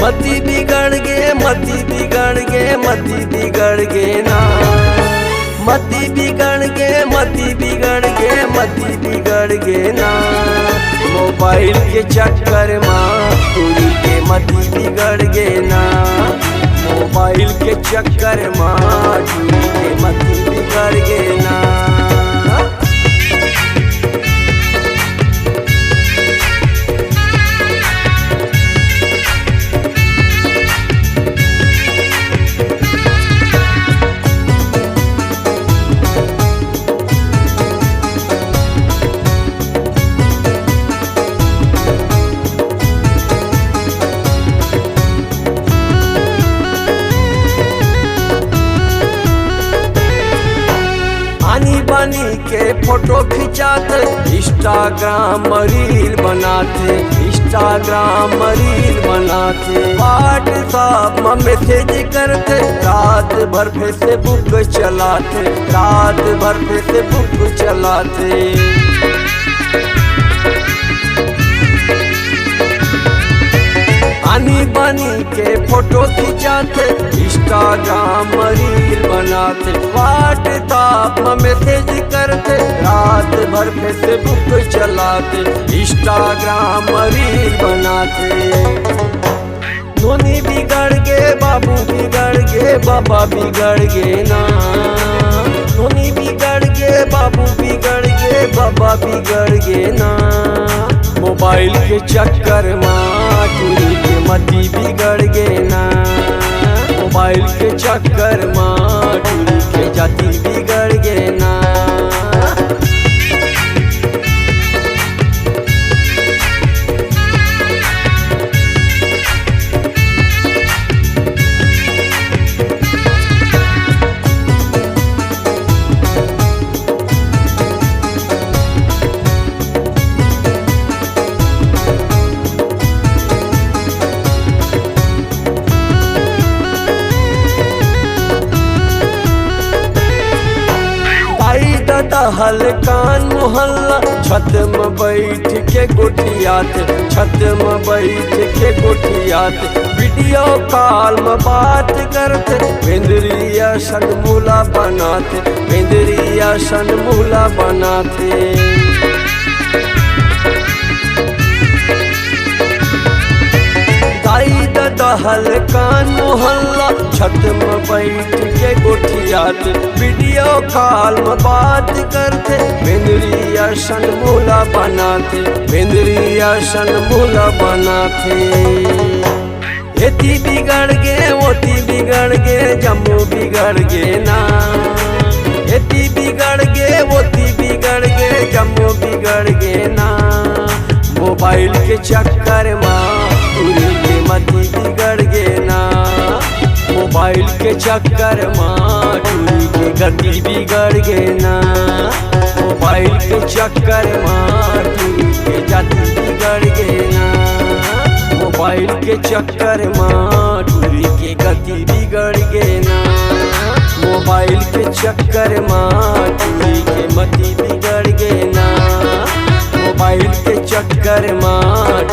मती बिगड़ गे मती बिगड़ गे मती बिगड़ गे ना। मती बिगड़ गे मती बिगड़ गे मती बिगड़ गे ना। मोबाइल के चक्कर माँ तुरी के मती बिगड़ गे ना। मोबाइल के चक्कर माँ तुरी के मती बिगड़ गे ना। बनी के फोटो खिंचाते इंस्टाग्राम रील बनाते। इंस्टाग्राम रील बनाते व्हाट्सएप में मैसेज करते। रात भर फेसबुक चलाते। रात भर फेसबुक चलाते। आनी बनी के फोटो खिंचाते इंस्टाग्राम रील बनाते। व्हाट्सएप में मैसेज करते। रात भर फेसबुक चलाते। इंस्टाग्राम रील बनाते। नोनी बिगड़ गे बाबू बिगड़ गे बाबा बिगड़ गे ना। नोनी बिगड़ गे बाबू बिगड़ गे बाबा बिगड़ गे ना। मोबाइल के चक्कर माँ तुरी के मती बिगड़ गे ना। मोबाइल के चक्कर माँ तुरी के जाति बिगड़ गे ना। हल कान मोहल्ला छत में बैठ के गोठियाते। छत में बैठ के गोठियाते। वीडियो कॉल में बात करते। बेंदरिया सनमूला बनाते। बेंदरिया सनमूला बनाते। हल कान मोहल्ला छत में बैठ के गोठियाते। वीडियो कॉल में बात करते। बेंदरिया सनमूला बनाते। बेंदरिया सनमूला बनाते। एती बिगड़ गे ओती बिगड़ गे जम्मू बिगड़ गे ना। एती बिगड़ गे ओती बिगड़ गे जम्मू बिगड़ गे ना। मोबाइल के चक्कर माँ तुरी के मती बिगड़ गे ना। मोबाइल के चक्कर माँ तुरी के गति बिगड़ गे ना। मोबाइल के चक्कर माँ तुरी के जाति बिगड़ गे ना। मोबाइल के चक्कर माँ तुरी के गति बिगड़ गे ना। मोबाइल के चक्कर माँ तुरी के मती बिगड़ गे ना। मोबाइल के चक्कर माँ